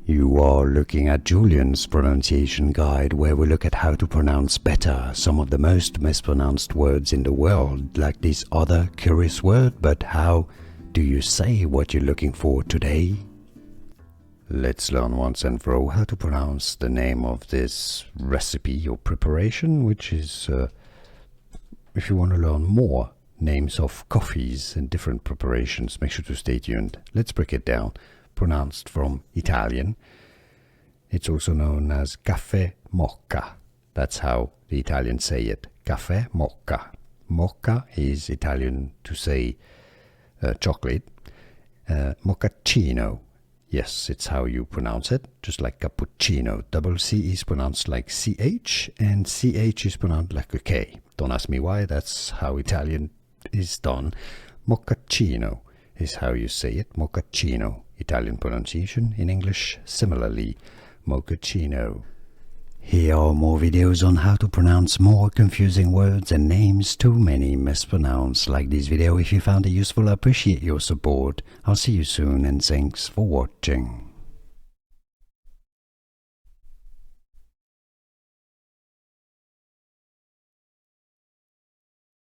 You are looking at Julian's pronunciation guide, where we look at how to pronounce better some of the most mispronounced words in the world, like this other curious word. But how do you say what you're looking for today? Let's learn once and for all how to pronounce the name of this recipe or preparation, which is, if you want to learn more names of coffees and different preparations, make sure to stay tuned. Let's break it down. Pronounced from Italian, it's also known as caffè mocha. That's how the Italians say it. Caffè mocha. Mocha is Italian to say chocolate. Mochaccino. Yes, it's how you pronounce it, just like cappuccino. Double C is pronounced like CH, and CH is pronounced like a K. Don't ask me why, that's how Italian is done. Mochaccino is how you say it. Mochaccino. Italian pronunciation. In English, similarly, mochaccino. Here are more videos on how to pronounce more confusing words and names too many mispronounced. Like this video if you found it useful. I appreciate your support. I'll see you soon and thanks for watching.